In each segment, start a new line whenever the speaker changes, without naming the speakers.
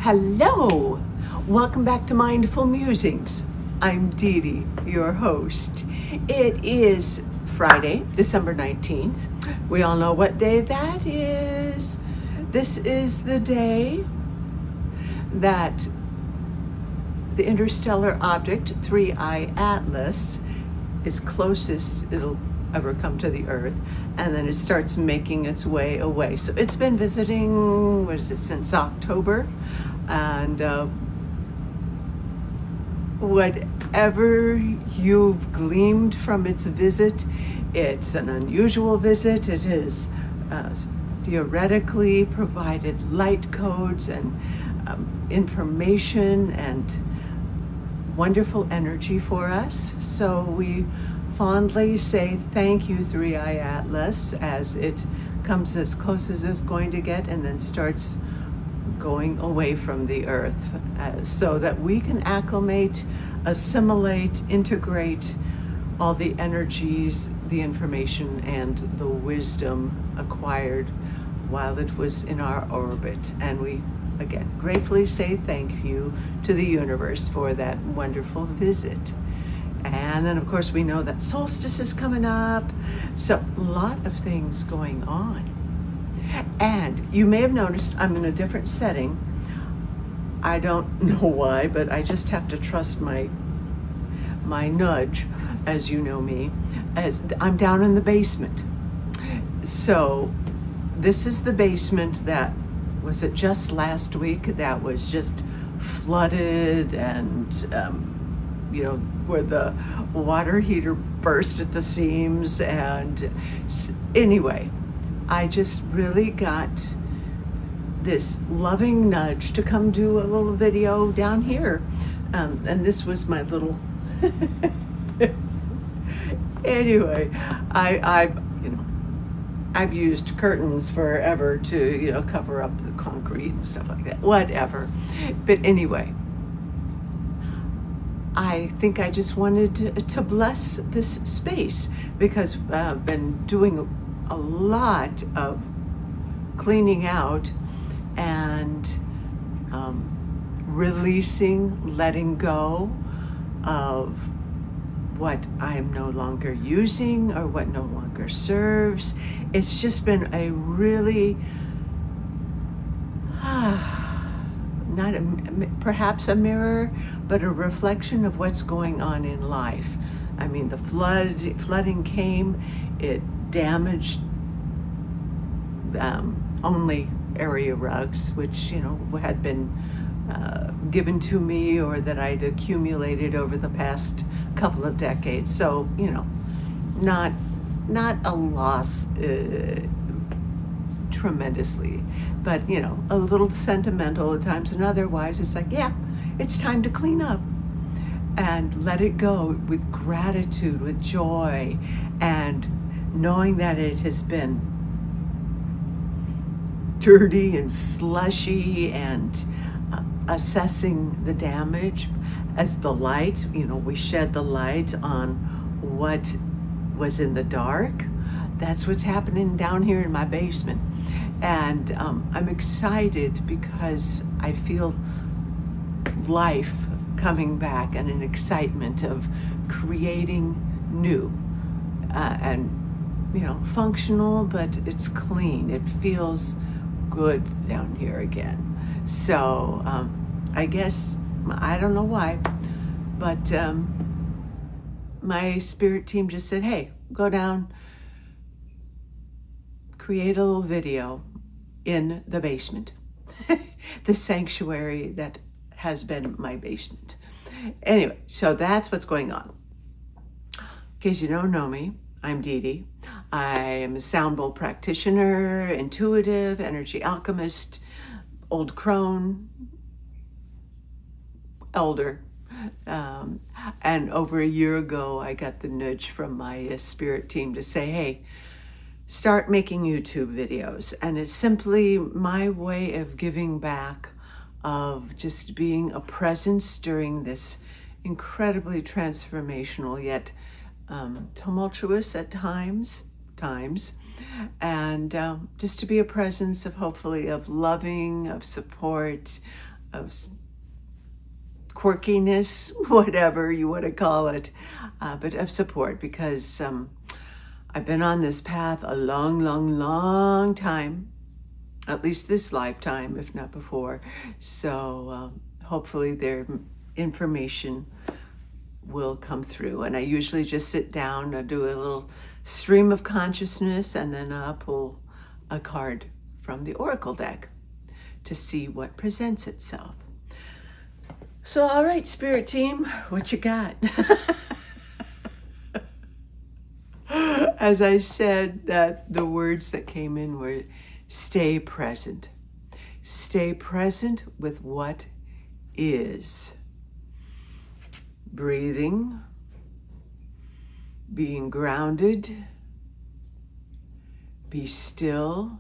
Hello! Welcome back to Mindful Musings. I'm Dee Dee, your host. It is Friday, December 19th. We all know what day that is. This is the day that the Interstellar Object, 3-eye Atlas, is closest it'll ever come to the Earth, and then it starts making its way away. So it's been visiting, since October, and whatever you've gleaned from its visit, it's an unusual visit. It has theoretically provided light codes and information and wonderful energy for us. So we fondly say thank you, 3-eye Atlas, as it comes as close as it's going to get and then starts going away from the Earth, so that we can acclimate, assimilate, integrate all the energies, the information, and the wisdom acquired while it was in our orbit. And we again gratefully say thank you to the universe for that wonderful visit. And then of course we know that solstice is coming up, so a lot of things going on. And you may have noticed I'm in a different setting. I don't know why, but I just have to trust my nudge, as you know me, as I'm down in the basement. So this is the basement that was it just last week that was just flooded, and where the water heater burst at the seams. And anyway, I just really got this loving nudge to come do a little video down here, and this was my little anyway. I've used curtains forever to cover up the concrete and stuff like that, whatever. But anyway, I think I just wanted to bless this space, because I've been doing a lot of cleaning out and releasing, letting go of what I'm no longer using or what no longer serves. It's just been a really perhaps a mirror, but a reflection of what's going on in life. I mean, the flooding came, it damaged only area rugs, which had been given to me or that I'd accumulated over the past couple of decades. So not a loss tremendously, but a little sentimental at times, and otherwise it's like, yeah, it's time to clean up and let it go with gratitude, with joy, and knowing that it has been dirty and slushy, and assessing the damage as the light, we shed the light on what was in the dark. That's what's happening down here in my basement. And I'm excited because I feel life coming back and an excitement of creating new and functional, but it's clean. It feels good down here again. So I guess, I don't know why, but my spirit team just said, hey, go down, create a little video in the basement, the sanctuary that has been my basement. Anyway, so that's what's going on. In case you don't know me, I'm Dee Dee. I am a sound bowl practitioner, intuitive, energy alchemist, old crone, elder. And over a year ago, I got the nudge from my spirit team to say, hey, start making YouTube videos. And it's simply my way of giving back, of just being a presence during this incredibly transformational yet tumultuous at times, and just to be a presence of, hopefully, of loving, of support, quirkiness, whatever you want to call it, but of support, because I've been on this path a long, long, long time, at least this lifetime, if not before. So hopefully their information will come through. And I usually just sit down, I do a little stream of consciousness, and then I'll pull a card from the oracle deck to see what presents itself. So, all right, Spirit team, what you got? As I said, that the words that came in were stay present. Stay present with what is. Breathing, being grounded, be still,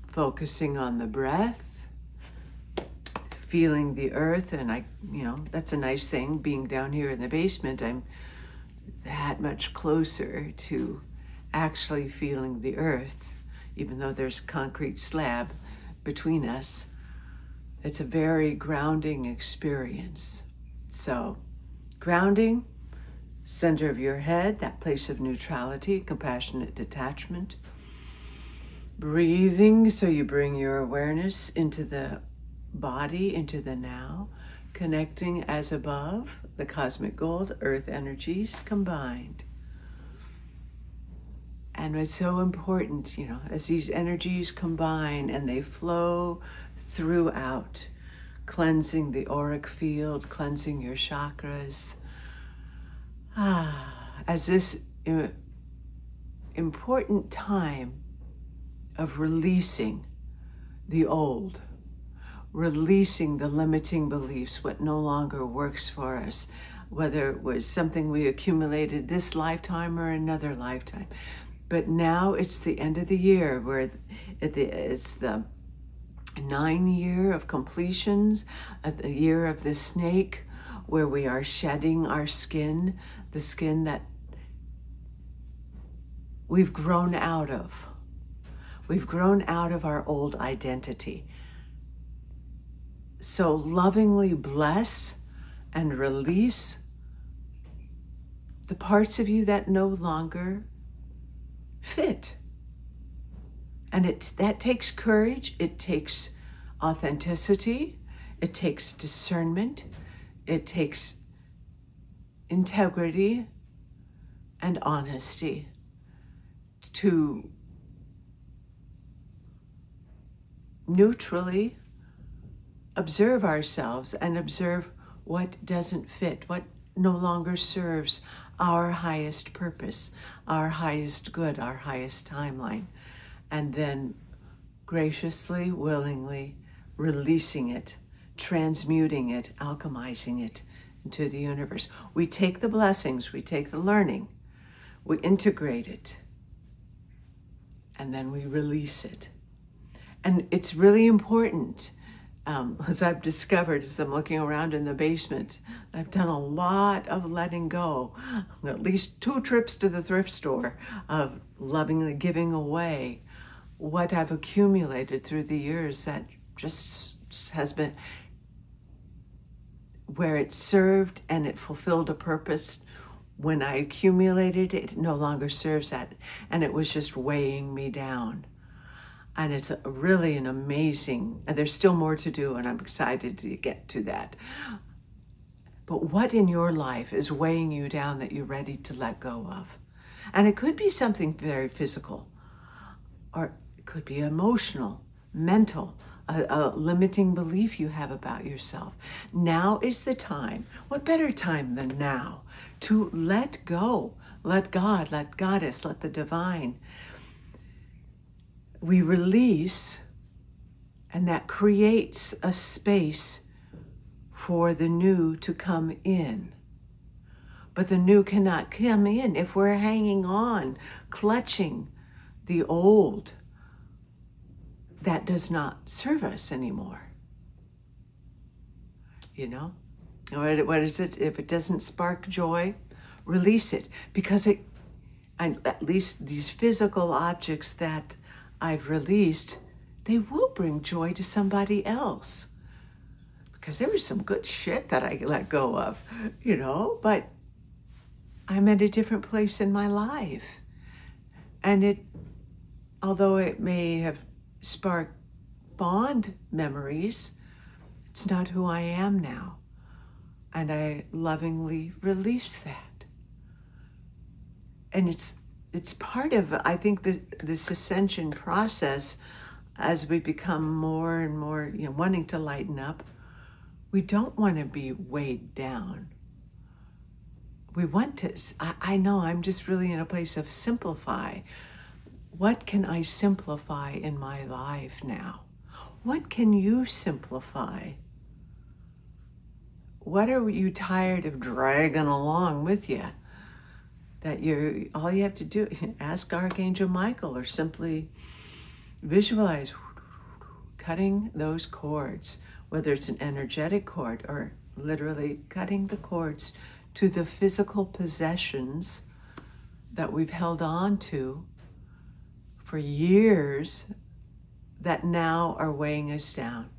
focusing on the breath, feeling the earth. And that's a nice thing. Being down here in the basement, I'm that much closer to actually feeling the earth, even though there's a concrete slab between us. It's a very grounding experience. So, grounding, center of your head, that place of neutrality, compassionate detachment. Breathing, so you bring your awareness into the body, into the now, connecting as above, the cosmic gold, earth energies combined. And it's so important, as these energies combine and they flow throughout, cleansing the auric field, cleansing your chakras. As this important time of releasing the old, releasing the limiting beliefs, what no longer works for us, whether it was something we accumulated this lifetime or another lifetime. But now it's the end of the year, where it's the 9 year of completions, the year of the snake, where we are shedding our skin, the skin that we've grown out of. We've grown out of our old identity. So lovingly bless and release the parts of you that no longer fit. And that takes courage, it takes authenticity, it takes discernment, it takes integrity and honesty to neutrally observe ourselves and observe what doesn't fit, what no longer serves our highest purpose, our highest good, our highest timeline, and then graciously, willingly releasing it, transmuting it, alchemizing it into the universe. We take the blessings, we take the learning, we integrate it, and then we release it. And it's really important, as I've discovered as I'm looking around in the basement, I've done a lot of letting go, at least 2 trips to the thrift store, of lovingly giving away what I've accumulated through the years that just has been where it served and it fulfilled a purpose. When I accumulated it, it no longer serves that, and it was just weighing me down. And it's really an amazing, and there's still more to do, and I'm excited to get to that. But what in your life is weighing you down that you're ready to let go of? And it could be something very physical, or it could be emotional, mental, a limiting belief you have about yourself. Now is the time, what better time than now, to let go, let God, let Goddess, let the divine. We release, and that creates a space for the new to come in. But the new cannot come in if we're hanging on, clutching the old that does not serve us anymore. What is it? If it doesn't spark joy, release it. Because at least these physical objects that I've released, they will bring joy to somebody else. because there was some good shit that I let go of, but I'm at a different place in my life. And although it may have sparked fond memories, it's not who I am now. And I lovingly release that. And it's part of, I think, this ascension process as we become more and more, wanting to lighten up. We don't want to be weighed down. We want to, I know I'm just really in a place of simplify. What can I simplify in my life now? What can you simplify? What are you tired of dragging along with you? That all you have to do, ask Archangel Michael, or simply visualize cutting those cords, whether it's an energetic cord or literally cutting the cords to the physical possessions that we've held on to for years that now are weighing us down.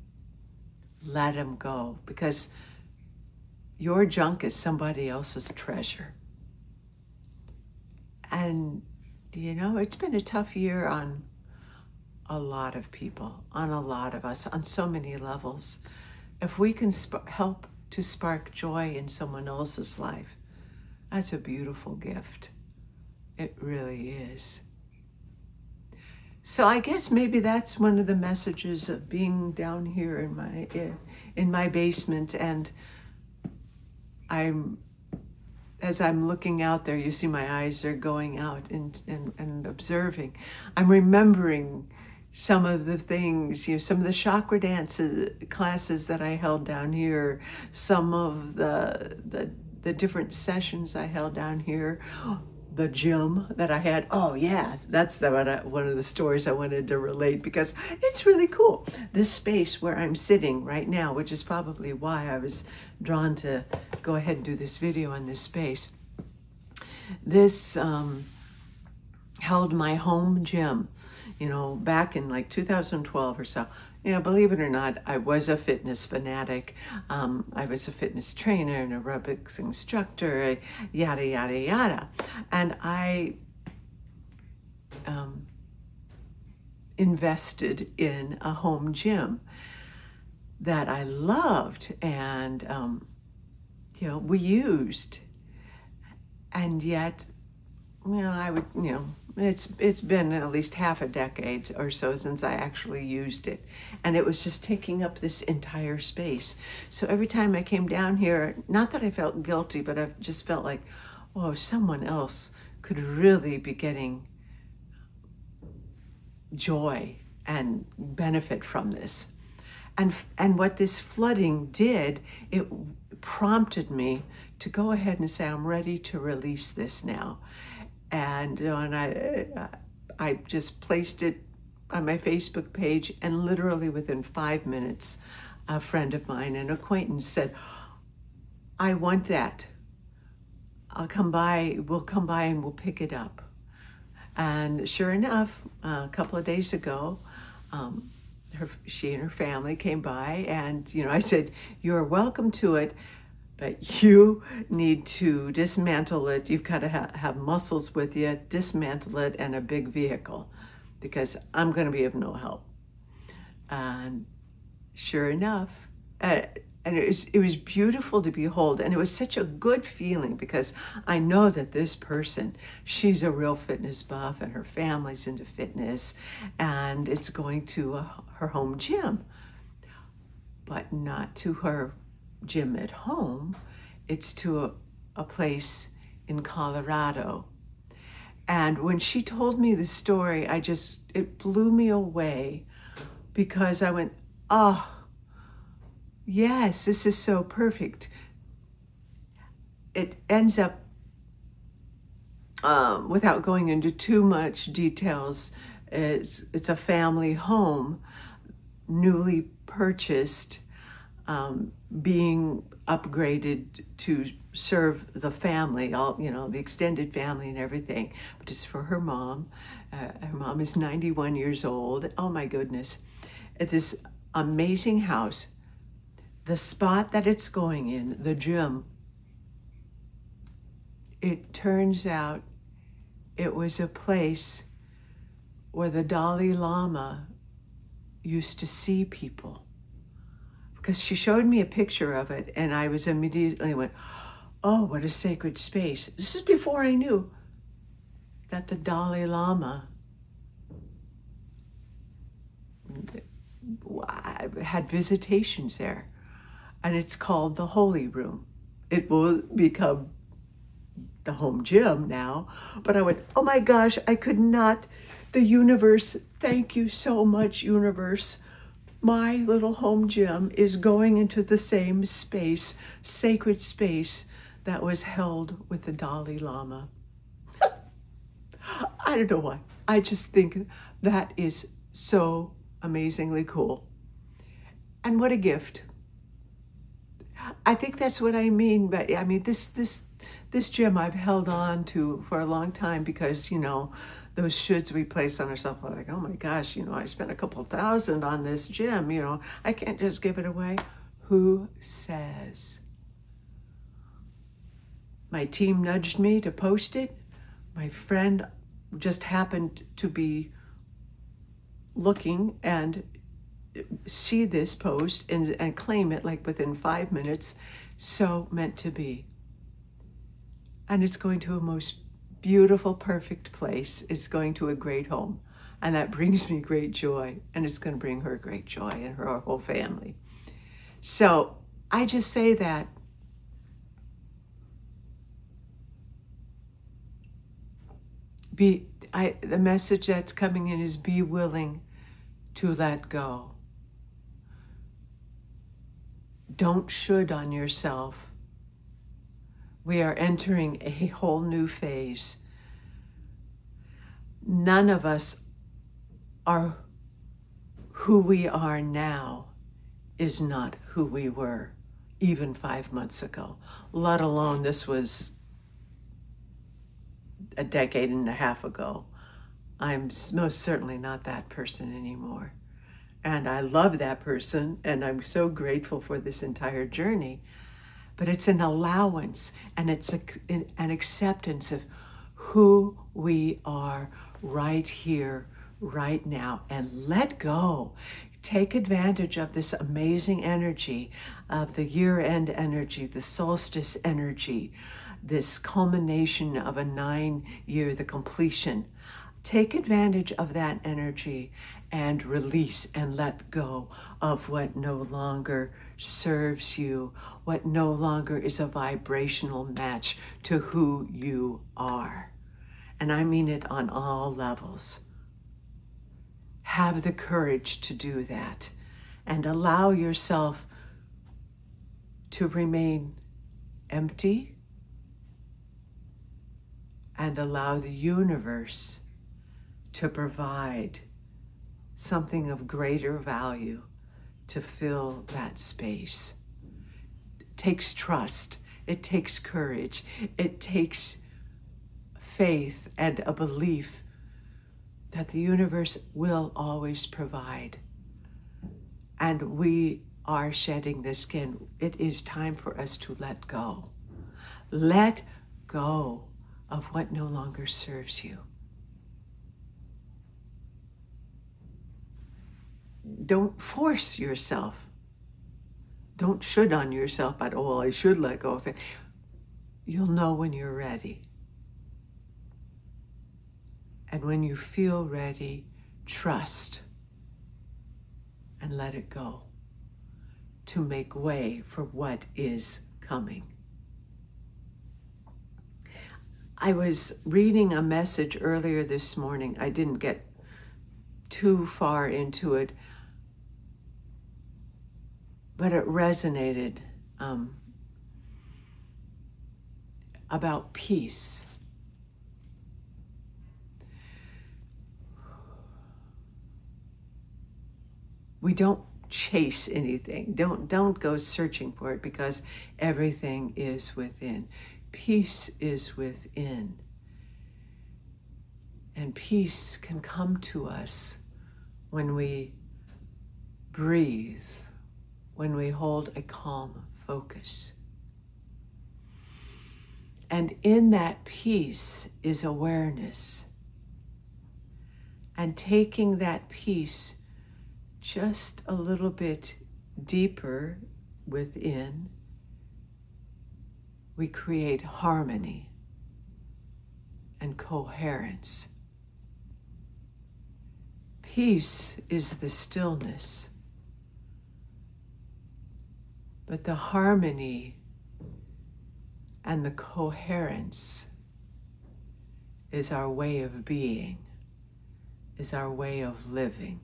Let them go, because your junk is somebody else's treasure. And, it's been a tough year on a lot of people, on a lot of us, on so many levels. If we can help to spark joy in someone else's life, that's a beautiful gift. It really is. So I guess maybe that's one of the messages of being down here in my basement, and as I'm looking out there, you see my eyes are going out and observing. I'm remembering some of the things, some of the chakra classes that I held down here, some of the different sessions I held down here, the gym that I had. Oh yeah, that's one of the stories I wanted to relate, because it's really cool. This space where I'm sitting right now, which is probably why I was drawn to go ahead and do this video on this space. This held my home gym, back in like 2012 or so. Believe it or not, I was a fitness fanatic. I was a fitness trainer, an aerobics instructor, yada, yada, yada. And I invested in a home gym that I loved, and, we used. And yet, I would, it's been at least half a decade or so since I actually used it. And it was just taking up this entire space. So every time I came down here, not that I felt guilty, but I just felt like, oh, someone else could really be getting joy and benefit from this. And what this flooding did, it prompted me to go ahead and say, I'm ready to release this now. And, and I just placed it on my Facebook page, and literally within 5 minutes, a friend of mine, an acquaintance, said, I want that. We'll come by and we'll pick it up. And sure enough, a couple of days ago, she and her family came by, and, I said, you're welcome to it, but you need to dismantle it. You've got to have muscles with you, dismantle it, and a big vehicle, because I'm going to be of no help. And sure enough, and it was beautiful to behold, and it was such a good feeling, because I know that this person, she's a real fitness buff, and her family's into fitness, and it's going to her home gym, but not to her gym at home. It's to a place in Colorado. And when she told me the story, it blew me away, because I went, oh, yes, this is so perfect. It ends up, without going into too much details, it's a family home, newly purchased, being upgraded to serve the family, all, the extended family and everything, but it's for her mom. Her mom is 91 years old. Oh my goodness. At this amazing house, The spot that it's going in, the gym, it turns out it was a place where the Dalai Lama used to see people. Because she showed me a picture of it, and I was immediately went, oh, what a sacred space. This is before I knew that the Dalai Lama had visitations there. And it's called the Holy Room. It will become the home gym now. But I went, oh my gosh, I could not. The universe, thank you so much, universe. My little home gym is going into the same space, sacred space, that was held with the Dalai Lama. I don't know why. I just think that is so amazingly cool. And what a gift. I think that's what I mean. But I mean, this gym I've held on to for a long time because, you know, those shoulds we place on ourselves, like, oh my gosh, you know, I spent a couple $1,000 on this gym, you know, I can't just give it away. Who says? My team nudged me to post it. My friend just happened to be looking and see this post and claim it like within 5 minutes. So meant to be. And it's going to a most beautiful, perfect place. It's going to a great home. And that brings me great joy. And it's going to bring her great joy and her whole family. So I just say that the message that's coming in is be willing to let go. Don't should on yourself. We are entering a whole new phase. None of us are who we are now is not who we were even 5 months ago, let alone this was a decade and a half ago. I'm most certainly not that person anymore. And I love that person, and I'm so grateful for this entire journey. But it's an allowance, and it's an acceptance of who we are right here, right now, and let go. Take advantage of this amazing energy of the year-end energy, the solstice energy, this culmination of a 9-year, the completion. Take advantage of that energy and release and let go of what no longer serves you, what no longer is a vibrational match to who you are. And I mean it on all levels. Have the courage to do that and allow yourself to remain empty and allow the universe to provide something of greater value to fill that space. It takes trust. It takes courage. It takes faith and a belief that the universe will always provide. And we are shedding the skin. It is time for us to let go. Let go of what no longer serves you. Don't force yourself. Don't should on yourself, but, oh, I should let go of it. You'll know when you're ready. And when you feel ready, trust and let it go to make way for what is coming. I was reading a message earlier this morning. I didn't get too far into it, but it resonated about peace. We don't chase anything. Don't go searching for it because everything is within. Peace is within. And peace can come to us when we breathe, when we hold a calm focus. And in that peace is awareness. And taking that peace just a little bit deeper within, we create harmony and coherence. Peace is the stillness, but the harmony and the coherence is our way of being, is our way of living.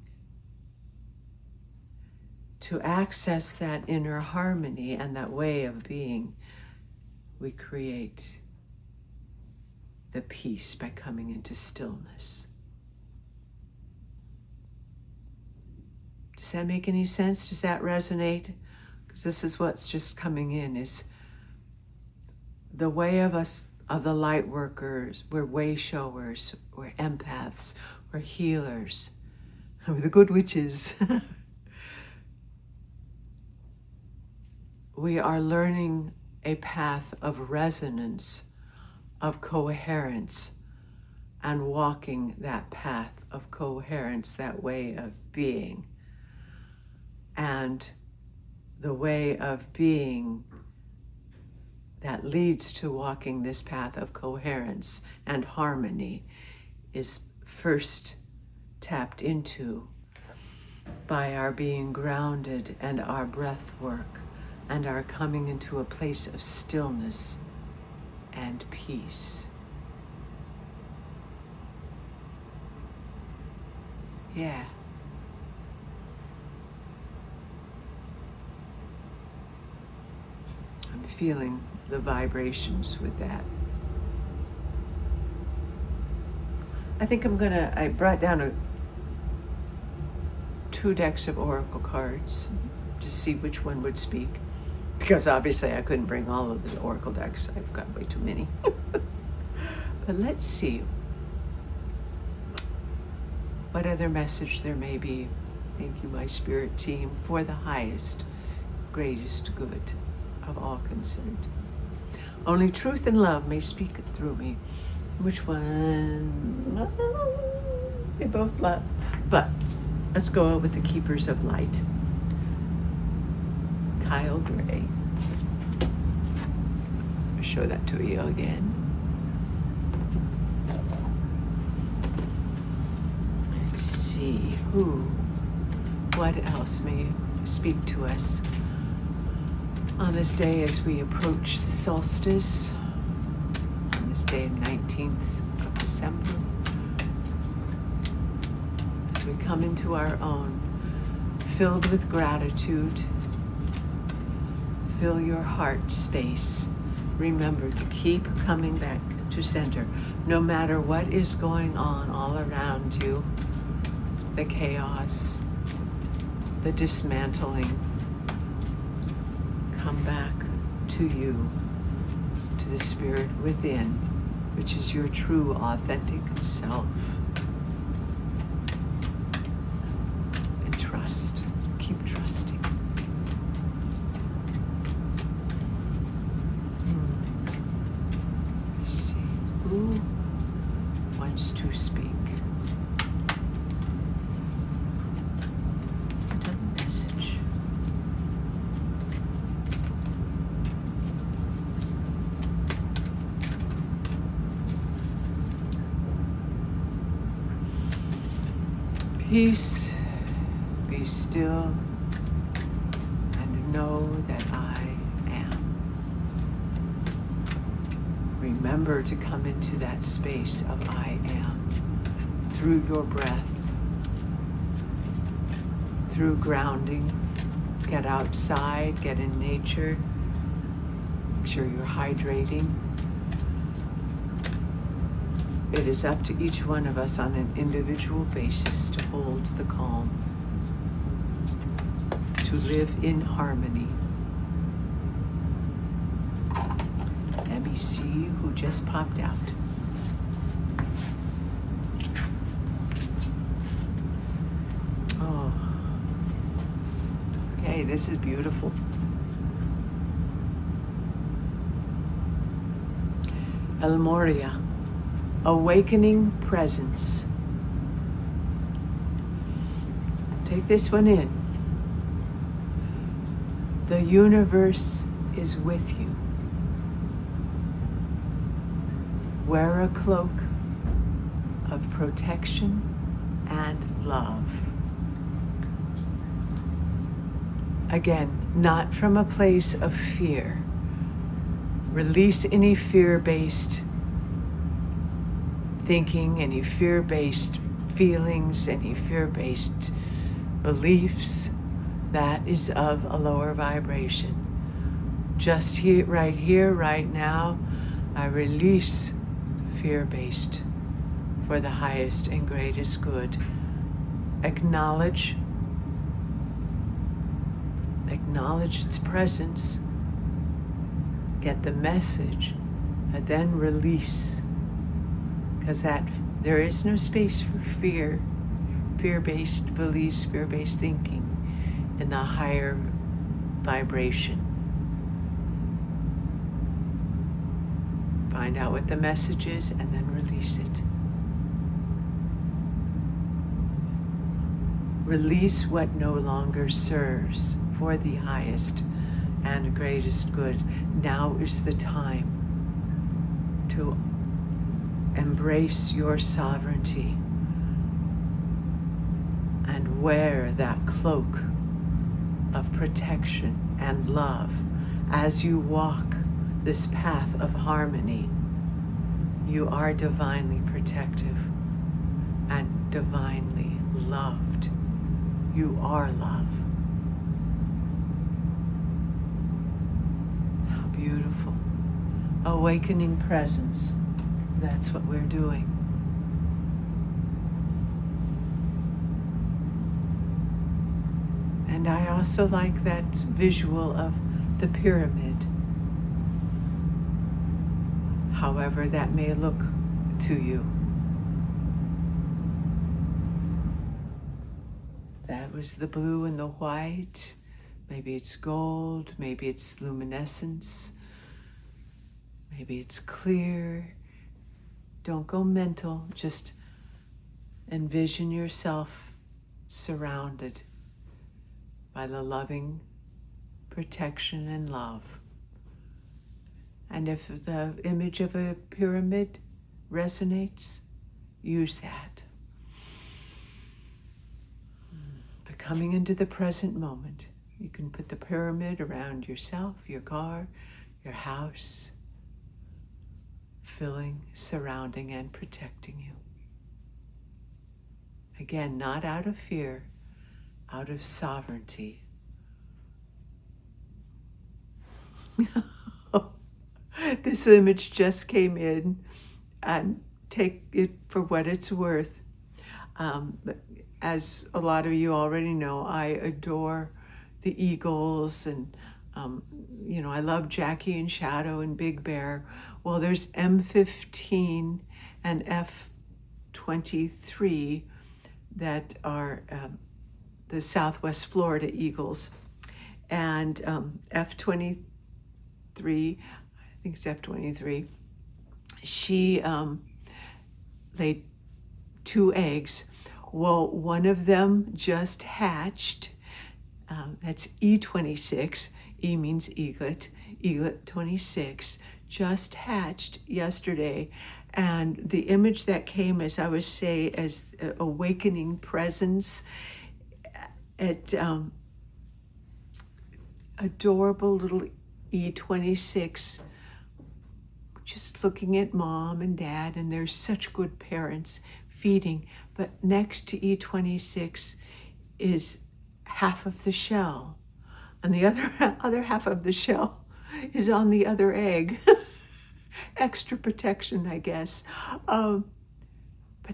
To access that inner harmony and that way of being, we create the peace by coming into stillness. Does that make any sense? Does that resonate? Because this is what's just coming in, is the way of us, of the light workers. We're way showers, we're empaths, we're healers, we're the good witches. We are learning a path of resonance, of coherence, and walking that path of coherence, that way of being. And the way of being that leads to walking this path of coherence and harmony is first tapped into by our being grounded and our breath work and our coming into a place of stillness and peace. Yeah. I'm feeling the vibrations with that. I think I brought down 2 decks of oracle cards to see which one would speak. Because obviously I couldn't bring all of the oracle decks. I've got way too many. But let's see what other message there may be. Thank you, my spirit team, for the highest, greatest good of all concerned. Only truth and love may speak through me. Which one? They both love. But let's go with the keepers of light. Kyle Gray. I'll show that to you again. Let's see what else may speak to us on this day as we approach the solstice, on this day, 19th of December, as we come into our own, filled with gratitude. Fill your heart space. Remember to keep coming back to center, no matter what is going on all around you, the chaos, the dismantling. Come back to you, to the spirit within, which is your true, authentic self. And trust. Keep trusting. Let's see. Who wants to speak? Peace, be still, and know that I am. Remember to come into that space of I am through your breath, through grounding. Get outside, get in nature, make sure you're hydrating. It is up to each one of us on an individual basis to hold the calm, to live in harmony. Let me see who just popped out. Oh, Okay, this is beautiful. El Moria, awakening presence. Take this one in. The universe is with you. Wear a cloak of protection and love. Again, not from a place of fear. Release any fear-based thinking, any fear-based feelings, any fear-based beliefs. That is of a lower vibration. Just here, right now, I release fear-based for the highest and greatest good. Acknowledge its presence, get the message, and then release. Because there is no space for fear-based beliefs, fear-based thinking in the higher vibration. Find out what the message is and then release it. Release what no longer serves for the highest and greatest good. Now is the time to embrace your sovereignty and wear that cloak of protection and love as you walk this path of harmony. You are divinely protective and divinely loved. You are love. How beautiful. Awakening presence. That's what we're doing. And I also like that visual of the pyramid. However that may look to you. That was the blue and the white. Maybe it's gold, maybe it's luminescence, maybe it's clear. Don't go mental, just envision yourself surrounded by the loving protection and love. And if the image of a pyramid resonates, use that. But coming into the present moment, you can put the pyramid around yourself, your car, your house, filling, surrounding, and protecting you. Again, not out of fear, out of sovereignty. This image just came in, and take it for what it's worth. But as a lot of you already know, I adore the Eagles, and I love Jackie and Shadow and Big Bear. Well, there's M15 and F23 that are the Southwest Florida Eagles, and F23, I think it's F23, she laid 2 eggs. Well, one of them just hatched. That's E26. E means eaglet. Eaglet 26 just hatched yesterday. And the image that came, as I would say, as awakening presence, at adorable little E26, just looking at mom and dad, and they're such good parents, feeding. But next to E26 is half of the shell, and the other half of the shell is on the other egg. Extra protection, I guess. But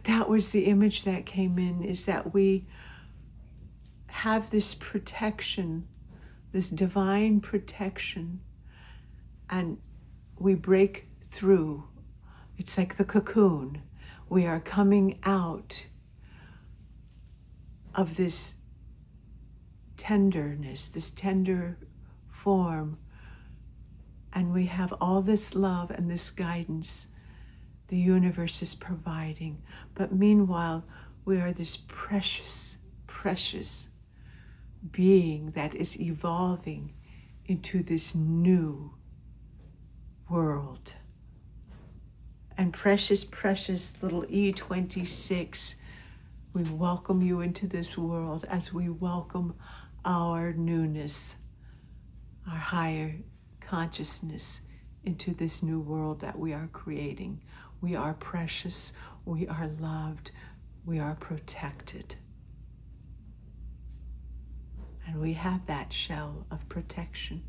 that was the image that came in, is that we have this protection, this divine protection, and we break through. It's like the cocoon. We are coming out of this tenderness, this tender form, and we have all this love and this guidance the universe is providing. But meanwhile, we are this precious, precious being that is evolving into this new world. And precious, precious little E26, we welcome you into this world as we welcome our newness, our higher consciousness into this new world that we are creating. We are precious, we are loved, we are protected. And we have that shell of protection,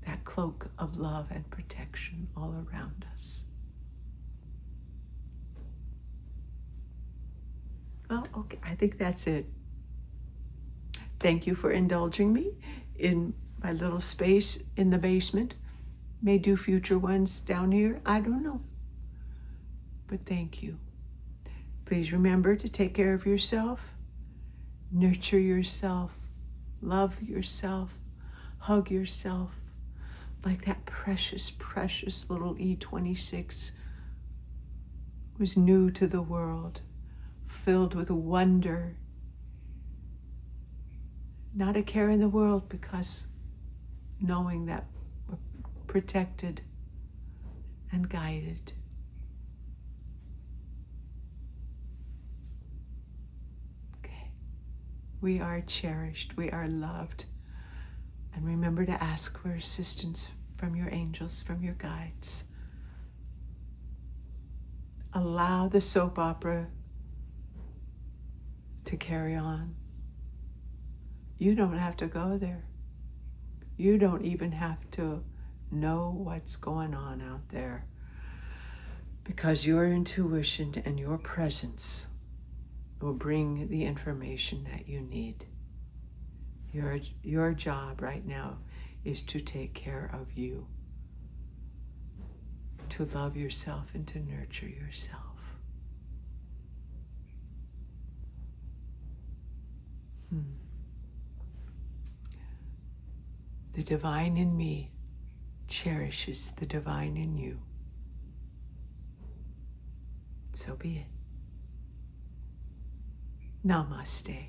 that cloak of love and protection all around us. Well, okay, I think that's it. Thank you for indulging me in my little space in the basement. May do future ones down here, I don't know. But thank you. Please remember to take care of yourself, nurture yourself, love yourself, hug yourself, like that precious, precious little E26 was new to the world, filled with wonder, not a care in the world, because knowing that we're protected and guided. Okay. We are cherished, we are loved. And remember to ask for assistance from your angels, from your guides. Allow the soap opera to carry on. You don't have to go there. You don't even have to know what's going on out there, because your intuition and your presence will bring the information that you need. Your job right now is to take care of you, to love yourself and to nurture yourself. The divine in me cherishes the divine in you. So be it. Namaste.